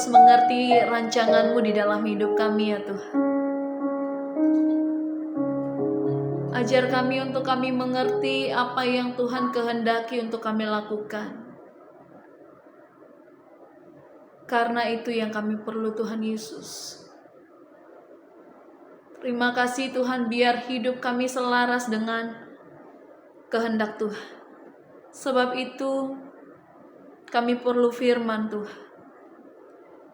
terus mengerti rancangan-Mu di dalam hidup kami ya Tuhan. Ajar kami untuk kami mengerti apa yang Tuhan kehendaki untuk kami lakukan. Karena itu yang kami perlu Tuhan Yesus. Terima kasih Tuhan, biar hidup kami selaras dengan kehendak Tuhan. Sebab itu kami perlu firman Tuhan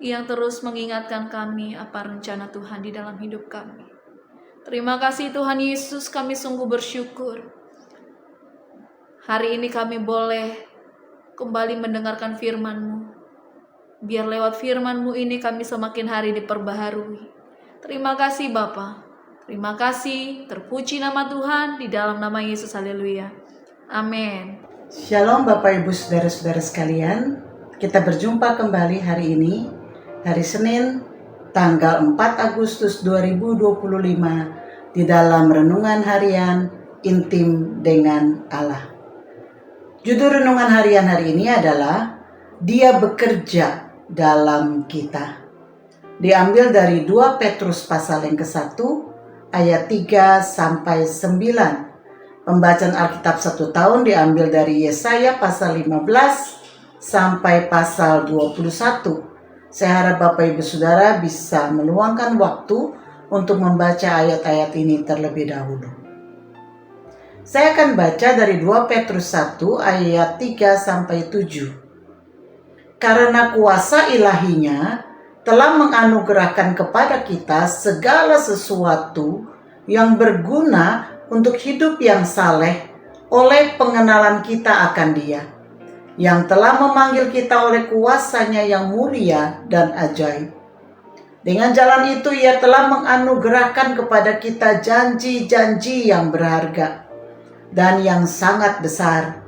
yang terus mengingatkan kami apa rencana Tuhan di dalam hidup kami. Terima kasih Tuhan Yesus, kami sungguh bersyukur. Hari ini kami boleh kembali mendengarkan firman-Mu. Biar lewat firman-Mu ini kami semakin hari diperbaharui. Terima kasih Bapa. Terima kasih, terpuji nama Tuhan di dalam nama Yesus. Haleluya. Amin. Shalom Bapak Ibu Saudara-saudara sekalian. Kita berjumpa kembali hari ini, hari Senin, tanggal 4 Agustus 2025 di dalam Renungan Harian Intim dengan Allah. Judul Renungan Harian hari ini adalah Dia Bekerja dalam Kita. Diambil dari 2 Petrus pasal yang ke-1 ayat 3 sampai 9. Pembacaan Alkitab 1 tahun diambil dari Yesaya pasal 15 sampai pasal 21. Saya harap Bapak Ibu Saudara bisa meluangkan waktu untuk membaca ayat-ayat ini terlebih dahulu. Saya akan baca dari 2 Petrus 1 ayat 3 sampai 7. Karena kuasa ilahinya telah menganugerahkan kepada kita segala sesuatu yang berguna untuk hidup yang saleh oleh pengenalan kita akan Dia, yang telah memanggil kita oleh kuasa-Nya yang mulia dan ajaib. Dengan jalan itu Ia telah menganugerahkan kepada kita janji-janji yang berharga dan yang sangat besar,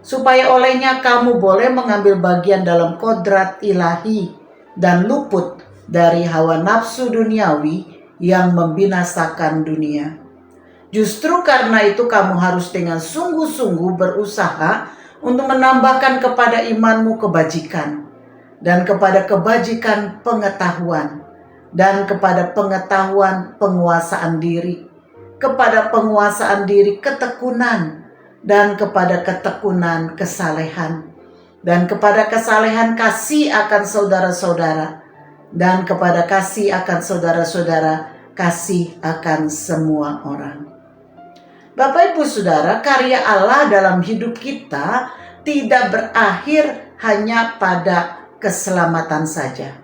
supaya olehnya kamu boleh mengambil bagian dalam kodrat ilahi dan luput dari hawa nafsu duniawi yang membinasakan dunia. Justru karena itu kamu harus dengan sungguh-sungguh berusaha untuk menambahkan kepada imanmu kebajikan, dan kepada kebajikan pengetahuan, dan kepada pengetahuan penguasaan diri, kepada penguasaan diri ketekunan, dan kepada ketekunan kesalehan, dan kepada kesalehan kasih akan saudara-saudara, dan kepada kasih akan saudara-saudara kasih akan semua orang. Bapak Ibu Saudara, karya Allah dalam hidup kita tidak berakhir hanya pada keselamatan saja.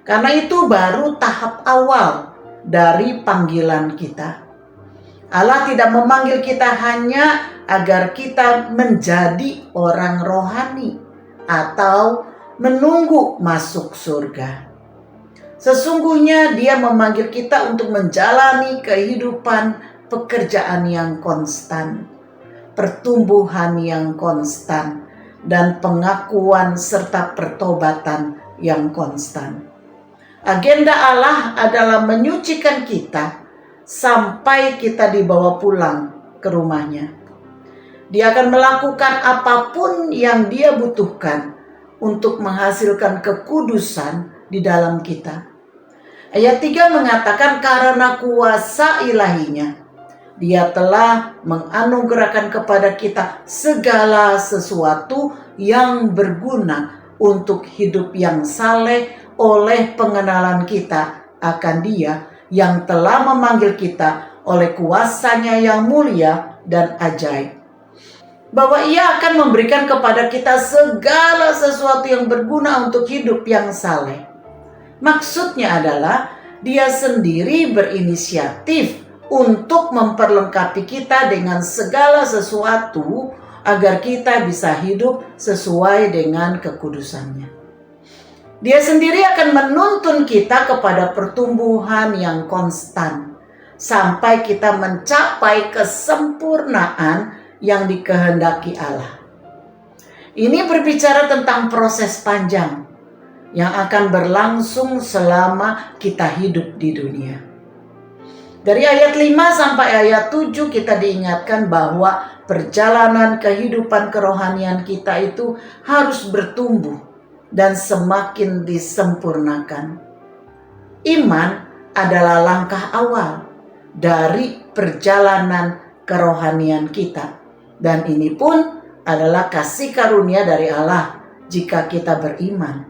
Karena itu baru tahap awal dari panggilan kita. Allah tidak memanggil kita hanya agar kita menjadi orang rohani atau menunggu masuk surga. Sesungguhnya Dia memanggil kita untuk menjalani kehidupan pekerjaan yang konstan, pertumbuhan yang konstan, dan pengakuan serta pertobatan yang konstan. Agenda Allah adalah menyucikan kita sampai kita dibawa pulang ke rumahnya. Dia akan melakukan apapun yang Dia butuhkan untuk menghasilkan kekudusan di dalam kita. Ayat 3 mengatakan karena kuasa ilahinya Dia telah menganugerahkan kepada kita segala sesuatu yang berguna untuk hidup yang saleh oleh pengenalan kita akan Dia yang telah memanggil kita oleh kuasa-Nya yang mulia dan ajaib. Bahwa Ia akan memberikan kepada kita segala sesuatu yang berguna untuk hidup yang saleh. Maksudnya adalah Dia sendiri berinisiatif untuk memperlengkapi kita dengan segala sesuatu agar kita bisa hidup sesuai dengan kekudusan-Nya. Dia sendiri akan menuntun kita kepada pertumbuhan yang konstan sampai kita mencapai kesempurnaan yang dikehendaki Allah. Ini berbicara tentang proses panjang yang akan berlangsung selama kita hidup di dunia. Dari ayat 5 sampai ayat 7 kita diingatkan bahwa perjalanan kehidupan kerohanian kita itu harus bertumbuh dan semakin disempurnakan. Iman adalah langkah awal dari perjalanan kerohanian kita, dan ini pun adalah kasih karunia dari Allah jika kita beriman.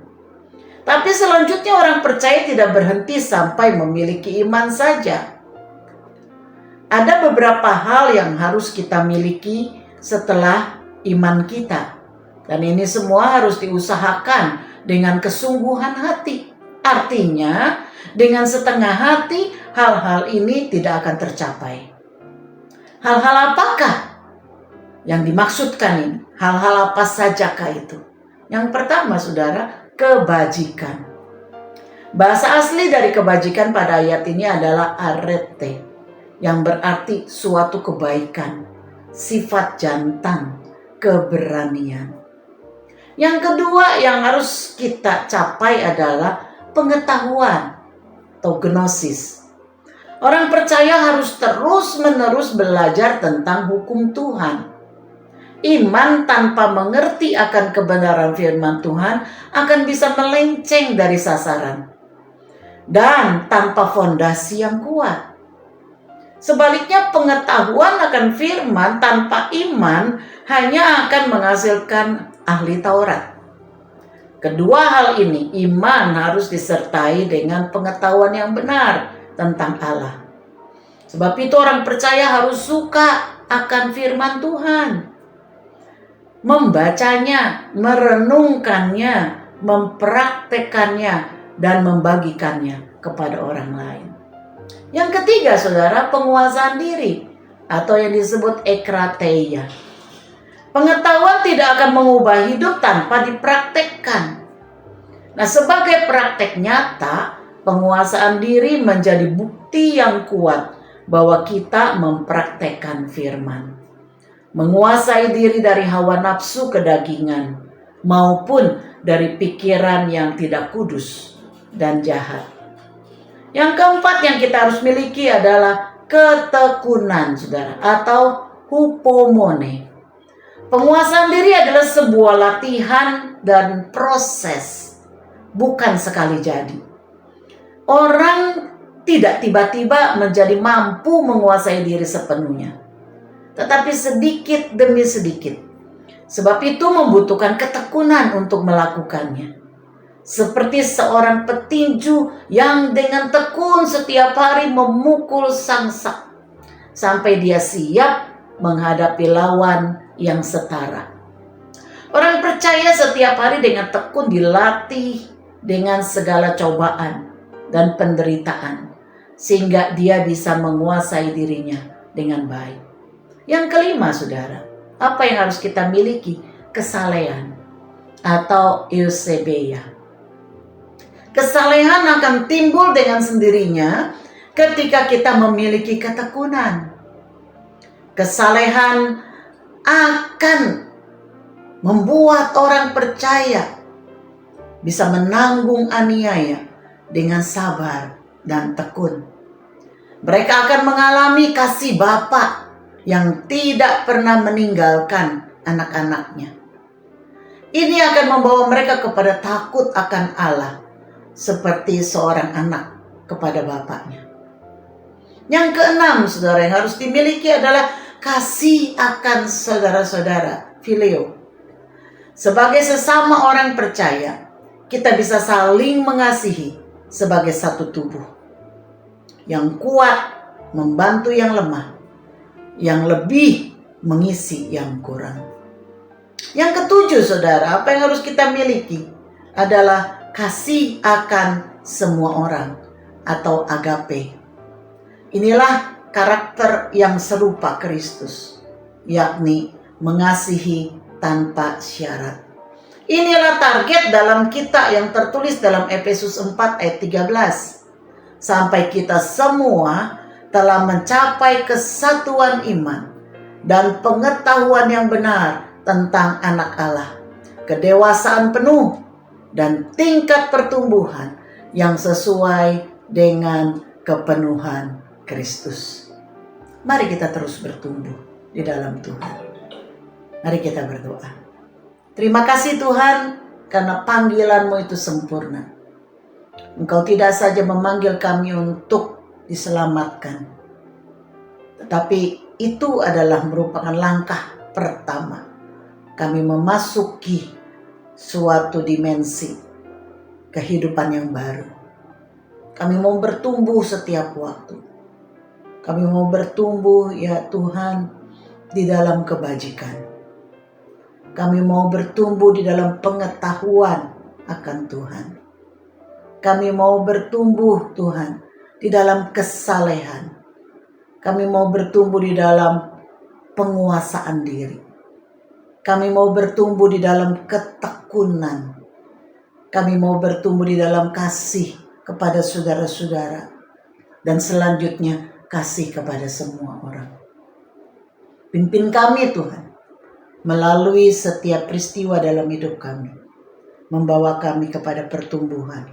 Tapi selanjutnya orang percaya tidak berhenti sampai memiliki iman saja. Ada beberapa hal yang harus kita miliki setelah iman kita, dan ini semua harus diusahakan dengan kesungguhan hati. Artinya, dengan setengah hati, hal-hal ini tidak akan tercapai. Hal-hal apakah yang dimaksudkan ini? Hal-hal apa sajakah itu? Yang pertama, saudara, kebajikan. Bahasa asli dari kebajikan pada ayat ini adalah arete, yang berarti suatu kebaikan, sifat jantan, keberanian. Yang kedua yang harus kita capai adalah pengetahuan atau gnosis. Orang percaya harus terus-menerus belajar tentang hukum Tuhan. Iman tanpa mengerti akan kebenaran firman Tuhan akan bisa melenceng dari sasaran, dan tanpa fondasi yang kuat. Sebaliknya, pengetahuan akan firman tanpa iman hanya akan menghasilkan ahli Taurat. Kedua hal ini, iman harus disertai dengan pengetahuan yang benar tentang Allah. Sebab itu orang percaya harus suka akan firman Tuhan, membacanya, merenungkannya, mempraktekannya, dan membagikannya kepada orang lain. Yang ketiga, saudara, penguasaan diri atau yang disebut ekrateia. Pengetahuan tidak akan mengubah hidup tanpa dipraktekkan. Nah, sebagai praktek nyata, penguasaan diri menjadi bukti yang kuat bahwa kita mempraktekkan firman. Menguasai diri dari hawa nafsu kedagingan maupun dari pikiran yang tidak kudus dan jahat. Yang keempat yang kita harus miliki adalah ketekunan, saudara, atau hupomone. Penguasaan diri adalah sebuah latihan dan proses, bukan sekali jadi. Orang tidak tiba-tiba menjadi mampu menguasai diri sepenuhnya, tetapi sedikit demi sedikit. Sebab itu membutuhkan ketekunan untuk melakukannya. Seperti seorang petinju yang dengan tekun setiap hari memukul sangsak sampai dia siap menghadapi lawan yang setara. Orang percaya setiap hari dengan tekun dilatih dengan segala cobaan dan penderitaan, sehingga dia bisa menguasai dirinya dengan baik. Yang kelima, saudara, apa yang harus kita miliki? Kesalehan atau eusebeia. Kesalehan akan timbul dengan sendirinya ketika kita memiliki ketekunan. Kesalehan akan membuat orang percaya bisa menanggung aniaya dengan sabar dan tekun. Mereka akan mengalami kasih Bapa yang tidak pernah meninggalkan anak-anaknya. Ini akan membawa mereka kepada takut akan Allah, seperti seorang anak kepada bapaknya. Yang keenam, saudara, yang harus dimiliki adalah kasih akan saudara-saudara, phileo. Sebagai sesama orang percaya, kita bisa saling mengasihi sebagai satu tubuh. Yang kuat membantu yang lemah, yang lebih mengisi yang kurang. Yang ketujuh, saudara, apa yang harus kita miliki adalah kasih akan semua orang atau agape. Inilah karakter yang serupa Kristus, yakni mengasihi tanpa syarat. Inilah target dalam kita yang tertulis dalam Efesus 4 ayat 13. Sampai kita semua telah mencapai kesatuan iman dan pengetahuan yang benar tentang anak Allah, kedewasaan penuh dan tingkat pertumbuhan yang sesuai dengan kepenuhan Kristus. Mari kita terus bertumbuh di dalam Tuhan. Mari kita berdoa. Terima kasih Tuhan, karena panggilan-Mu itu sempurna. Engkau tidak saja memanggil kami untuk diselamatkan, tetapi itu adalah merupakan langkah pertama kami memasuki suatu dimensi kehidupan yang baru. Kami mau bertumbuh setiap waktu. Kami mau bertumbuh ya Tuhan di dalam kebajikan. Kami mau bertumbuh di dalam pengetahuan akan Tuhan. Kami mau bertumbuh Tuhan di dalam kesalehan. Kami mau bertumbuh di dalam penguasaan diri. Kami mau bertumbuh di dalam ketekunan. Kami mau bertumbuh di dalam kasih kepada saudara-saudara. Dan selanjutnya kasih kepada semua orang. Pimpin kami Tuhan, melalui setiap peristiwa dalam hidup kami. Membawa kami kepada pertumbuhan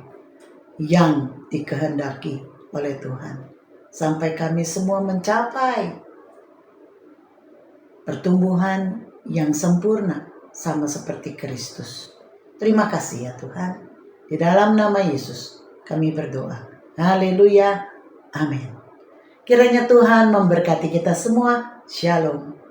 yang dikehendaki oleh Tuhan. Sampai kami semua mencapai pertumbuhan yang sempurna sama seperti Kristus. Terima kasih ya Tuhan. Di dalam nama Yesus kami berdoa. Haleluya. Amin. Kiranya Tuhan memberkati kita semua. Shalom.